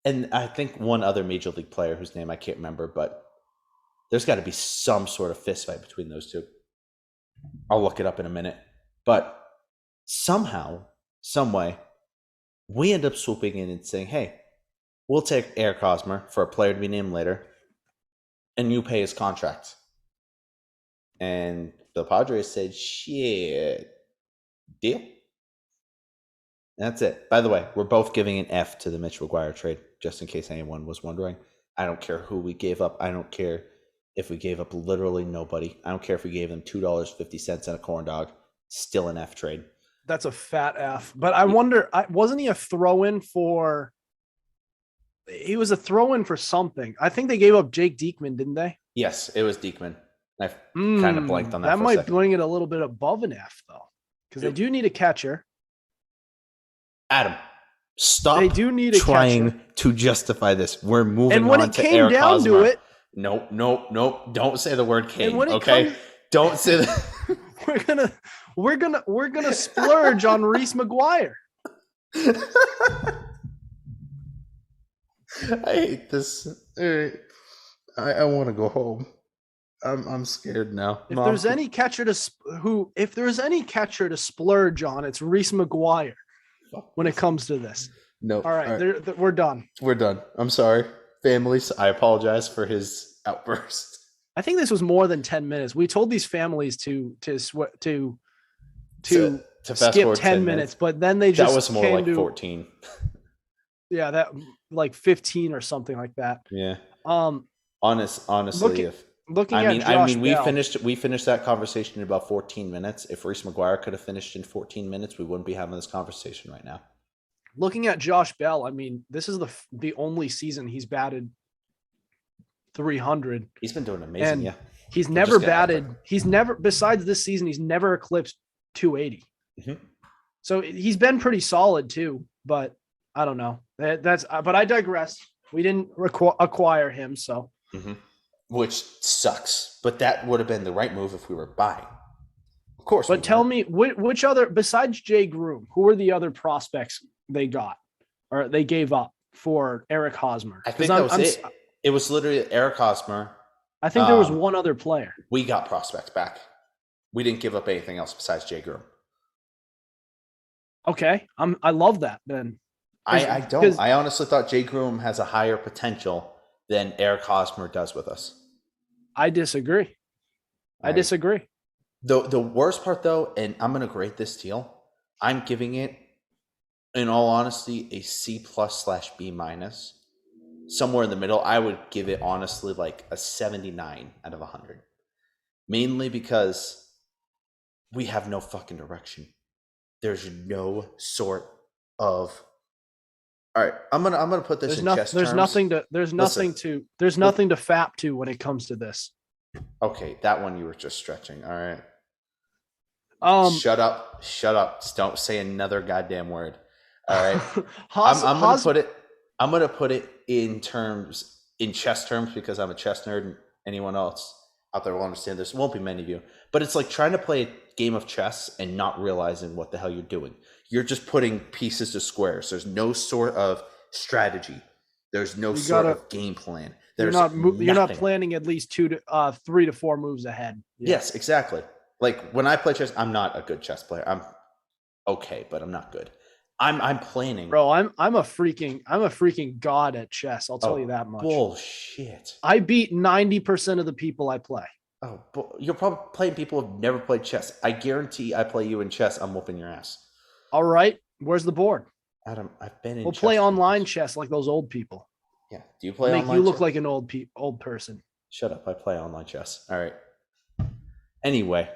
and I think one other major league player whose name I can't remember, but there's got to be some sort of fist fight between those two. I'll look it up in a minute. But somehow, some way, we end up swooping in and saying, hey, we'll take Eric Hosmer for a player to be named later, and you pay his contract. And the Padres said, shit, deal. And that's it. By the way, we're both giving an F to the Mitch McGuire trade, just in case anyone was wondering. I don't care who we gave up. I don't care if we gave up literally nobody. I don't care if we gave them $2.50 and a corn dog. Still an F trade. That's a fat F. But I wonder, wasn't he a throw-in for? He was a throw-in for something. I think they gave up Jake Diekman, didn't they? Yes, it was Diekman. I kind of blanked on that. That might bring it a little bit above an F, though, because they do need a catcher. Adam, stop. They do need a trying catcher to justify this. We're moving and when on it to came Eric down Hosmer. To it, Nope. Don't say the word king. Okay, don't say that. we're gonna splurge on Reese McGuire. I hate this. I want to go home. I'm scared now. If there's any catcher to splurge on, it's Reese McGuire. When it comes to this, no. All right. We're done. We're done. I'm sorry, families. I apologize for his outburst. I think this was more than 10 minutes. We told these families to skip 10 minutes, but then they just that was more like 14. Yeah, that like 15 or something like that. Yeah. Honestly, we finished that conversation in about 14 minutes. If Reese McGuire could have finished in 14 minutes, we wouldn't be having this conversation right now. Looking at Josh Bell, I mean, this is the only season he's batted 300. He's been doing amazing. Yeah. He's never batted. He's never, besides this season, he's never eclipsed 280. Mm-hmm. So he's been pretty solid too, but I don't know. But I digress. We didn't acquire him. So. Mm-hmm. Which sucks, but that would have been the right move if we were buying. Of course. But tell me, which other, besides Jay Groom, who are the other prospects they got or they gave up for Eric Hosmer? I think that was it. It was literally Eric Hosmer. I think there was one other player. We got prospects back. We didn't give up anything else besides Jay Groom. Okay, I love that. Then I don't. I honestly thought Jay Groom has a higher potential than Eric Hosmer does with us. I disagree. I disagree. The worst part, though, and I'm going to grade this deal, I'm giving it, in all honesty, a C+/B-, somewhere in the middle. I would give it, honestly, like a 79 out of 100. Mainly because we have no fucking direction. There's no sort of... All right, I'm gonna put this in chess terms. There's nothing to fap to when it comes to this. Okay, that one you were just stretching. All right. Shut up. Don't say another goddamn word. All right. I'm gonna put it in chess terms because I'm a chess nerd, and anyone else out there will understand this. Won't be many of you, but it's like trying to play a game of chess and not realizing what the hell you're doing. You're just putting pieces to squares. There's no sort of strategy. There's no sort of game plan. You're not planning at least 3 to 4 moves ahead. Yeah. Yes, exactly. Like when I play chess, I'm not a good chess player. I'm okay, but I'm not good. I'm planning. Bro, I'm a freaking god at chess. I'll tell you that much. Bullshit. I beat 90% of the people I play. Oh, you're probably playing people who've never played chess. I guarantee I play you in chess, I'm whooping your ass. All right. Where's the board? Adam, I've been in We'll chess play games. online chess like those old people. Yeah. Do you play Make online you look chess? like an old person. Shut up. I play online chess. All right. Anyway,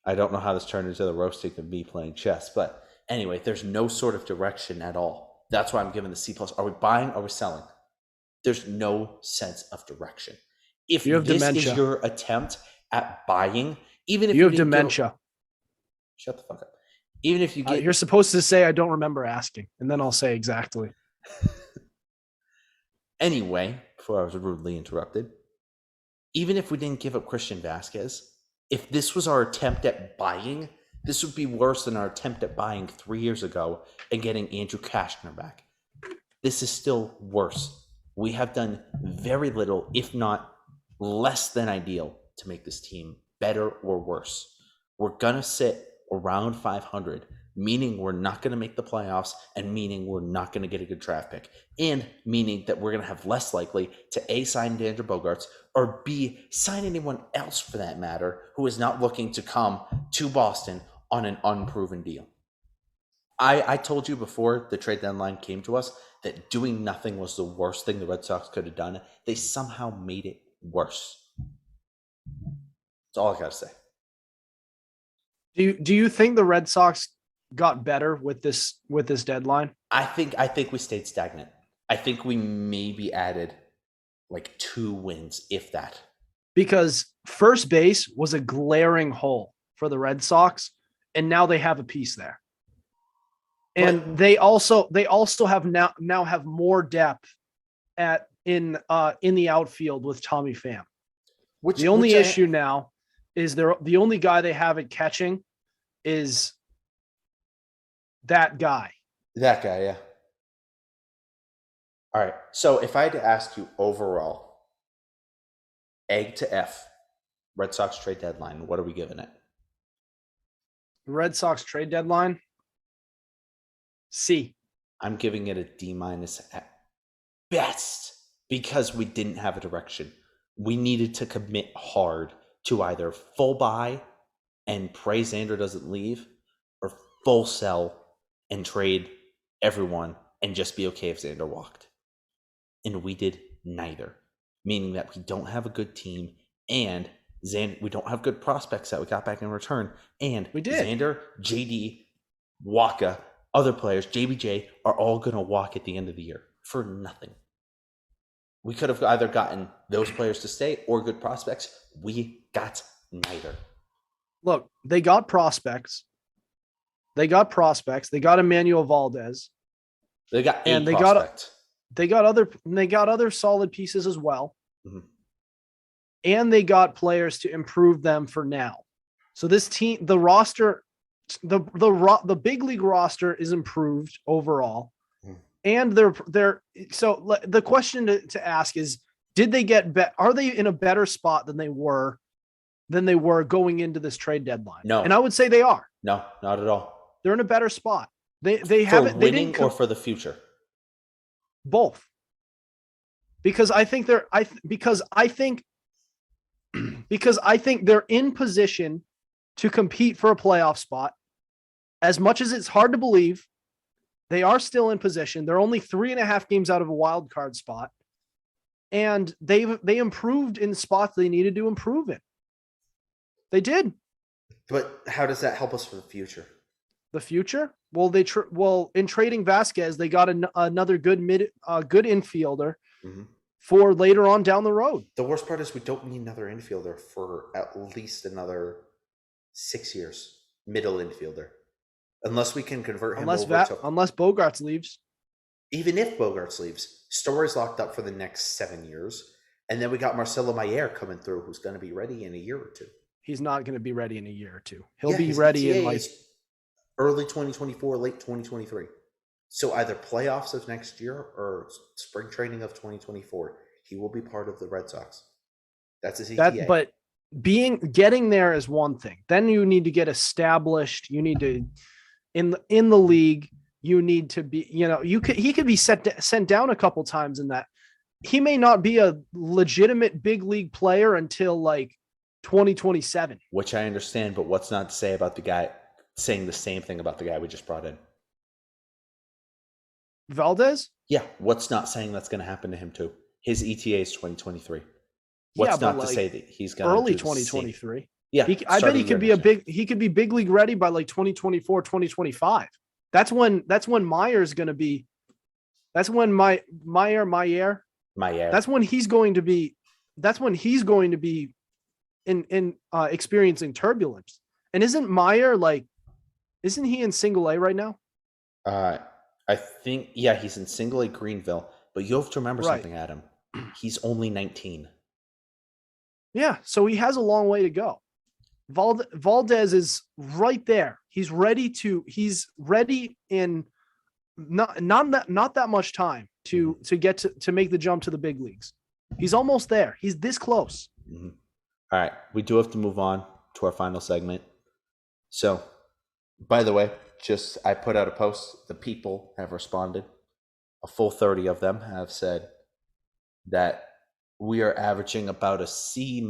I don't know how this turned into the roasting of me playing chess, but anyway, there's no sort of direction at all. That's why I'm giving the C+. Are we buying? Are we selling? There's no sense of direction. If You have this dementia. is your attempt at buying, even if You have didn't give- dementia. shut the fuck up. Even if you get You're supposed to say, I don't remember asking. And then I'll say exactly. Anyway, before I was rudely interrupted, even if we didn't give up Christian Vasquez, if this was our attempt at buying, this would be worse than our attempt at buying 3 years ago and getting Andrew Kashner back. This is still worse. We have done very little, if not less than ideal, to make this team better or worse. We're going to sit around 500, meaning we're not going to make the playoffs and meaning we're not going to get a good draft pick, and meaning that we're going to have less likely to A, sign Andrew Bogarts, or B, sign anyone else for that matter who is not looking to come to Boston on an unproven deal. I told you before the trade deadline came to us that doing nothing was the worst thing the Red Sox could have done. They somehow made it worse. That's all I got to say. Do you think the Red Sox got better with this deadline? I think we stayed stagnant. I think we maybe added like 2 wins, if that. Because first base was a glaring hole for the Red Sox, and now they have a piece there. And they also have now have more depth in the outfield with Tommy Pham. The only issue now is the only guy they have at catching is that guy. That guy, yeah. All right. So if I had to ask you overall, egg to F, Red Sox trade deadline, what are we giving it? Red Sox trade deadline, C. I'm giving it a D- at best because we didn't have a direction. We needed to commit hard to either full buy and pray Xander doesn't leave, or full sell and trade everyone and just be okay if Xander walked. And we did neither, meaning that we don't have a good team and we don't have good prospects that we got back in return. And we did. Xander, JD, Waka, other players, JBJ, are all going to walk at the end of the year for nothing. We could have either gotten those players to stay or good prospects. We got neither. Look, they got prospects. They got Emmanuel Valdez. They got and a prospect. They got other solid pieces as well. Mm-hmm. And they got players to improve them for now. So this team, the roster, the big league roster is improved overall. And so the question to ask is, did they are they in a better spot than they were going into this trade deadline? No. And I would say they are. No, not at all. They're in a better spot. They For haven't winning they didn't or for the future? both. Because I think they're in position to compete for a playoff spot. As much as it's hard to believe, they are still in position. They're only 3.5 games out of a wild card spot. And they improved in spots they needed to improve in. They did. But how does that help us for the future? The future? Well, in trading Vasquez, they got another good infielder for later on down the road. The worst part is we don't need another infielder for at least another 6 years. Middle infielder. Unless we can convert him Unless Bogarts leaves. Even if Bogarts leaves, Story's locked up for the next 7 years. And then we got Marcelo Mayer coming through, who's going to be ready in a year or two. He's not going to be ready in a year or two. He'll be ready in like early 2024, late 2023. So either playoffs of next year or spring training of 2024, he will be part of the Red Sox. That's his ETA. But getting there is one thing. Then you need to get established. You need to in the league. you need to be, he could be sent down a couple times in that. He may not be a legitimate big league player until like 2027. Which I understand, but what's not to say about the guy saying the same thing about the guy we just brought in? Valdez? Yeah, what's not saying that's going to happen to him too? His ETA is 2023. What's not to say that he's going to early 2023? Yeah, I bet he could be he could be big league ready by like 2024, 2025. That's when Meyer's going to be. That's when Meyer. That's when he's going to be. That's when he's going to be in experiencing turbulence. And isn't Meyer isn't he in single A right now? I think, yeah, he's in single A Greenville, but you have to remember something, Adam. He's only 19. Yeah, so he has a long way to go. Valdez is right there. He's ready in not that much time to get to make the jump to the big leagues. He's almost there. He's this close. Mm-hmm. All right, we do have to move on to our final segment. So, by the way, I put out a post. The people have responded. A full 30 of them have said that we are averaging about a C-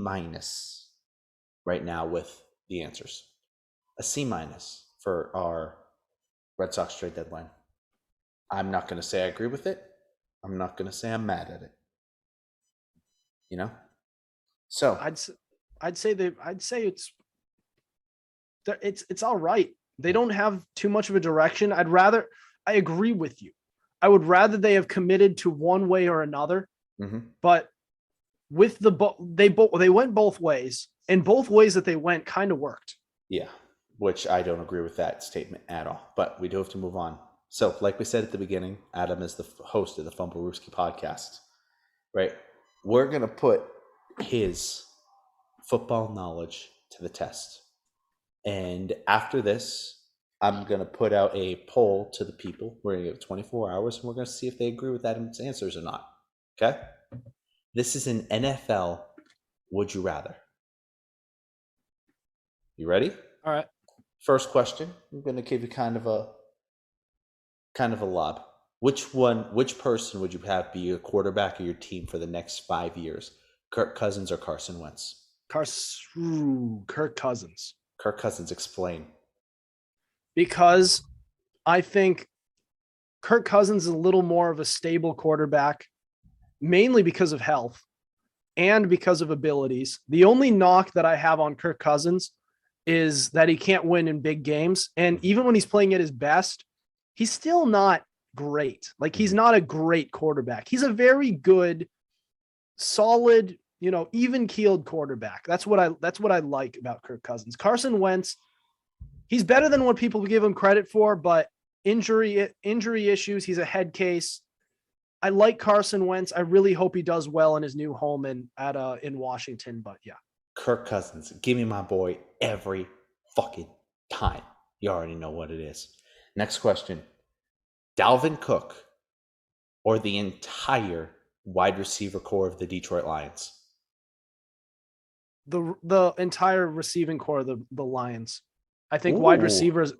right now with the answers. A C- for our Red Sox trade deadline. I'm not going to say I agree with it. I'm not going to say I'm mad at it. So I'd say it's all right. They don't have too much of a direction. I agree with you. I would rather they have committed to one way or another. Mm-hmm. But with they went both ways, and both ways that they went kind of worked. Yeah, which I don't agree with that statement at all. But we do have to move on. So, like we said at the beginning, Adam is the host of the Fumblerooski podcast, right? We're gonna put his football knowledge to the test. And after this, I'm going to put out a poll to the people. We're going to give 24 hours, and we're going to see if they agree with Adam's answers or not. Okay? This is an NFL Would You Rather. You ready? All right. First question. I'm going to give you kind of a lob. Which person would you have be a quarterback of your team for the next 5 years? Kirk Cousins or Carson Wentz? Kirk Cousins. Kirk Cousins, explain. Because I think Kirk Cousins is a little more of a stable quarterback, mainly because of health and because of abilities. The only knock that I have on Kirk Cousins is that he can't win in big games. And even when he's playing at his best, he's still not great. Like, he's not a great quarterback. He's a very good, solid, even-keeled quarterback. That's what I like about Kirk Cousins. Carson Wentz, he's better than what people give him credit for, but injury issues, he's a head case. I like Carson Wentz. I really hope he does well in his new home in Washington, but yeah. Kirk Cousins, give me my boy every fucking time. You already know what it is. Next question. Dalvin Cook or the entire wide receiver core of the Detroit Lions? The entire receiving core of the Lions. I think Ooh. wide receivers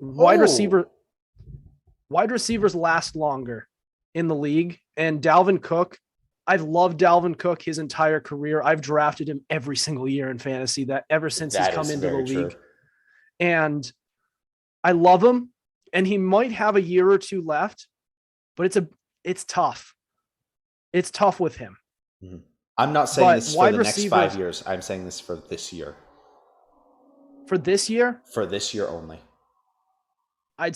last longer in the league. And Dalvin Cook, I've loved Dalvin Cook his entire career. I've drafted him every single year in fantasy ever since he's come into the league. True. And I love him. And he might have a year or two left, but it's tough. It's tough with him. Mm-hmm. I'm not saying this for the next 5 years. I'm saying this for this year. For this year? For this year only. I'd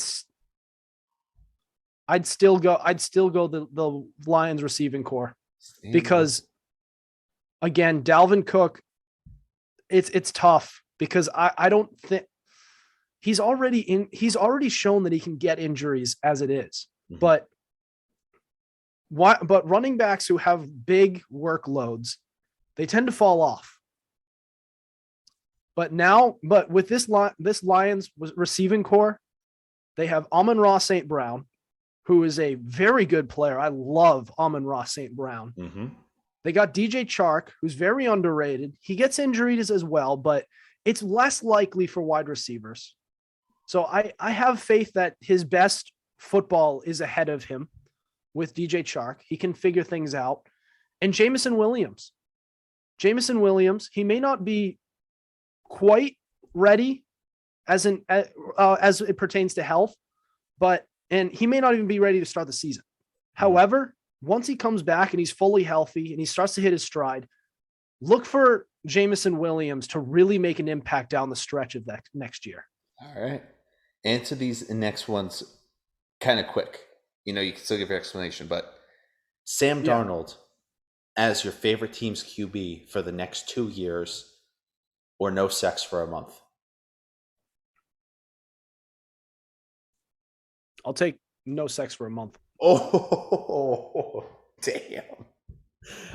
still go the Lions receiving core. Because again, Dalvin Cook, it's tough because I don't think he's already shown that he can get injuries as it is. Mm-hmm. But running backs who have big workloads, they tend to fall off. But with this Lions receiving core, they have Amon-Ra St. Brown, who is a very good player. I love Amon-Ra St. Brown. Mm-hmm. They got DJ Chark, who's very underrated. He gets injuries as well, but it's less likely for wide receivers. So I have faith that his best football is ahead of him with DJ Chark. He can figure things out. And Jameson Williams, he may not be quite ready as it pertains to health, and he may not even be ready to start the season. However, once he comes back and he's fully healthy and he starts to hit his stride, look for Jameson Williams to really make an impact down the stretch of that next year. All right. Answer these next ones kind of quick. You can still give your explanation, but Sam Darnold as your favorite team's QB for the next 2 years, or no sex for a month? I'll take no sex for a month. Oh, damn.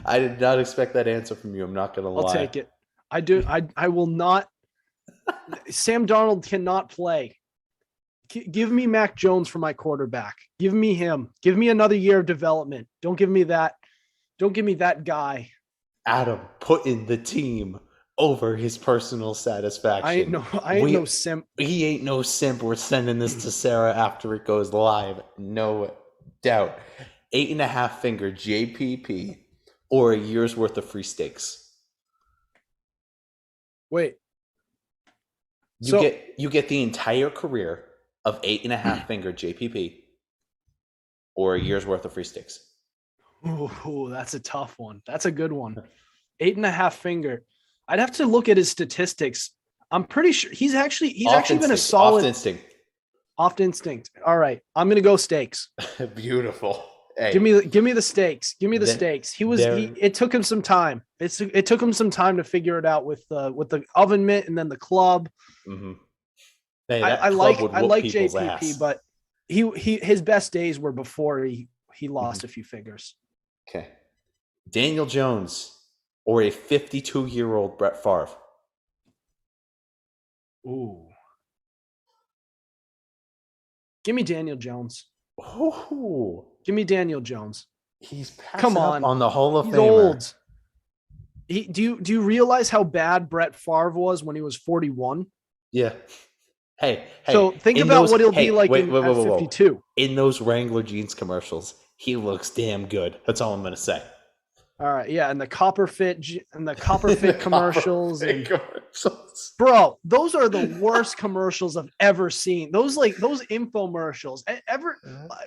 I did not expect that answer from you. I'm not going to lie. I'll take it. I will not. Sam Darnold cannot play. Give me Mac Jones for my quarterback. Give me him. Give me another year of development. Don't give me that. Don't give me that guy. Adam putting the team over his personal satisfaction. I ain't no simp. He ain't no simp. We're sending this to Sarah after it goes live. No doubt. 8.5 finger JPP or a year's worth of free steaks. Wait. You get the entire career of 8.5 finger JPP or a year's worth of free steaks. Ooh, that's a tough one. That's a good one. 8.5 finger. I'd have to look at his statistics. I'm pretty sure he's actually been a solid off instinct. All right, I'm gonna go steaks. Beautiful. Hey, give me the steaks. Give me the steaks. It took him some time. It took him some time to figure it out with the oven mitt and then the club. Mm-hmm. Hey, I like JPP, ass. But his best days were before he lost a few figures. Okay, Daniel Jones or a 52-year-old Brett Favre. Ooh, give me Daniel Jones. Ooh. Give me Daniel Jones. He's passing on the Hall of Famer. Old. Do you realize how bad Brett Favre was when he was 41? Yeah. Hey. So think about what he'll be like at 52. In those Wrangler jeans commercials, he looks damn good. That's all I'm going to say. All right, yeah, and the copper fit commercials, bro, those are the worst commercials I've ever seen. Those infomercials ever.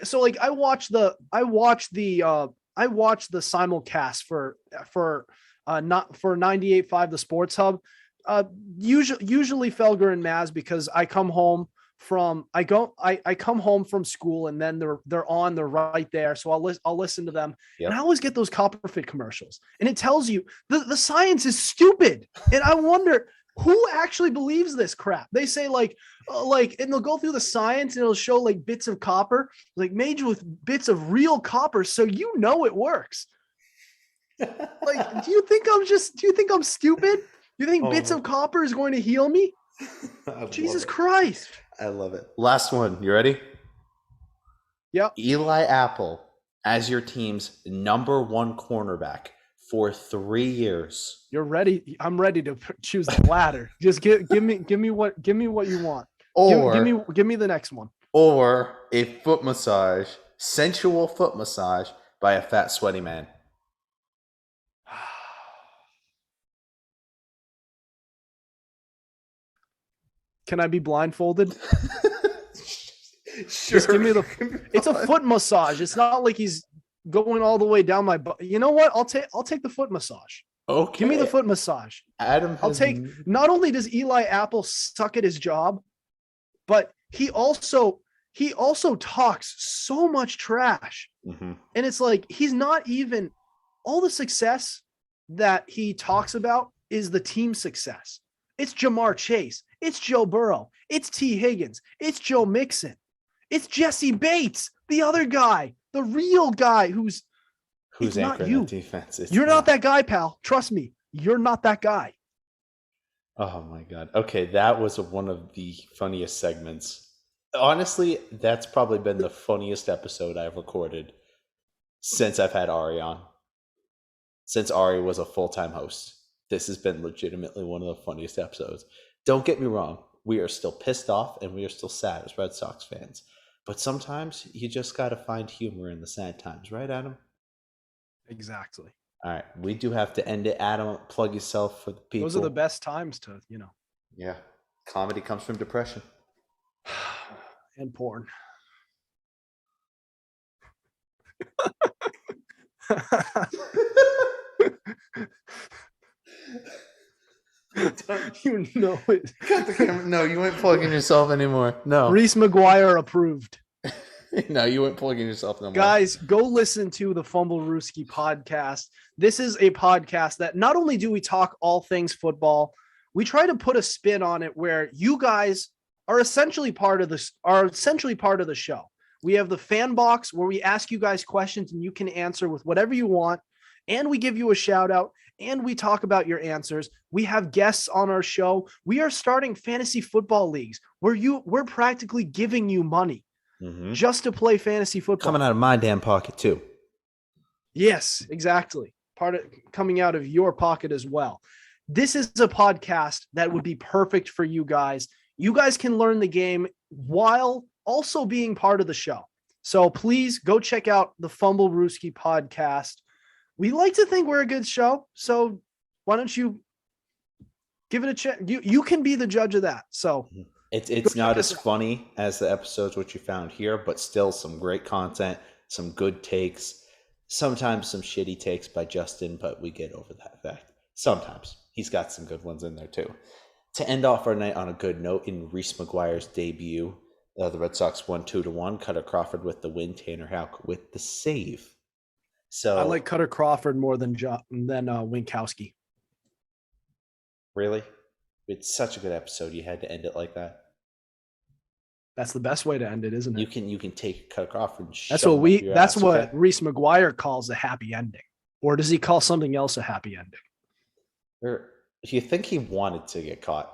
So like I watched the simulcast for 98.5 the Sports Hub. Usually Felger and Maz, because I come home from school and then they're right there. So I'll listen to them. Yep. And I always get those Copperfit commercials, and it tells you the science is stupid. And I wonder who actually believes this crap. They say and they'll go through the science and it'll show like bits of copper, like made with bits of real copper. So it works. Like, do you think I'm stupid? Do you think bits of copper is going to heal me? Jesus Christ. I love it. Last one. You ready? Yep. Eli Apple as your team's number one cornerback for 3 years. You're ready. I'm ready to choose the latter. Just give me what you want. Or give me the next one. Or a sensual foot massage by a fat, sweaty man. Can I be blindfolded? Sure. Just give me it's a foot massage. It's not like he's going all the way down my butt. You know what? I'll take the foot massage. Okay. Give me the foot massage. Adam, not only does Eli Apple suck at his job, but he also talks so much trash. Mm-hmm. And it's like, he's not even, all the success that he talks about is the team success. It's Jamar Chase. It's Joe Burrow. It's T. Higgins. It's Joe Mixon. It's Jesse Bates, the other guy, the real guy who's not you. Defense. You're not that guy, pal. Trust me. You're not that guy. Oh my God. Okay. That was one of the funniest segments. Honestly, that's probably been the funniest episode I've recorded since I've had Ari on. Since Ari was a full-time host. This has been legitimately one of the funniest episodes. Don't get me wrong. We are still pissed off and we are still sad as Red Sox fans. But sometimes you just got to find humor in the sad times, right, Adam? Exactly. All right, we do have to end it. Adam, plug yourself for the people. Those are the best times to, Yeah, comedy comes from depression. and porn. You know it. Cut the camera. No, you ain't plugging yourself anymore. No. Reese McGuire approved. No, you ain't plugging yourself no more. Guys, go listen to the Fumble Rooski podcast. This is a podcast that not only do we talk all things football, we try to put a spin on it where you guys are essentially part of the show. We have the fan box where we ask you guys questions and you can answer with whatever you want. And we give you a shout out and we talk about your answers. We have guests on our show. We are starting fantasy football leagues where we're practically giving you money just to play fantasy football. Coming out of my damn pocket too. Yes, exactly. Part of coming out of your pocket as well. This is a podcast that would be perfect for you guys. You guys can learn the game while also being part of the show. So please go check out the Fumble Rooski podcast. We like to think we're a good show. So why don't you give it a check? You can be the judge of that. So it's not as funny as the episodes which you found here, but still some great content, some good takes, sometimes some shitty takes by Justin, but we get over that fact. Sometimes he's got some good ones in there too. To end off our night on a good note, in Reese McGuire's debut, the Red Sox won 2-1. Cutter Crawford with the win, Tanner Houck with the save. So I like Cutter Crawford more than Winkowski. Really? It's such a good episode. You had to end it like that. That's the best way to end it, isn't it? You can take Cutter Crawford. And That's shove what him up your ass, okay? Reese McGuire calls a happy ending. Or does he call something else a happy ending? Or do you think he wanted to get caught?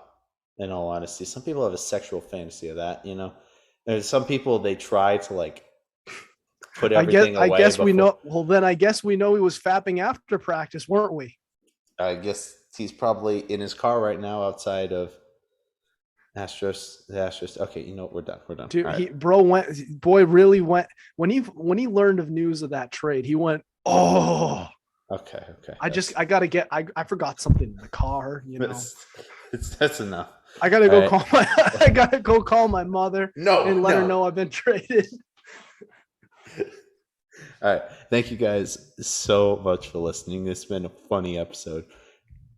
In all honesty, some people have a sexual fantasy of that. There's some people, they try to like put everything away. I guess before. we know. Well, then I guess we know he was fapping after practice, weren't we? I guess he's probably in his car right now outside of Astros. The Astros. Okay, you know what? We're done. Dude, All right. boy really went when he learned of news of that trade. He went, oh. Okay. I forgot something in the car. That's enough. I gotta go right. I gotta go call my mother. And let her know I've been traded. All right. Thank you guys so much for listening. It's been a funny episode.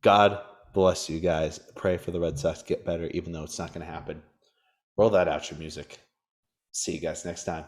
God bless you guys. Pray for the Red Sox to get better, even though it's not going to happen. Roll that outro music. See you guys next time.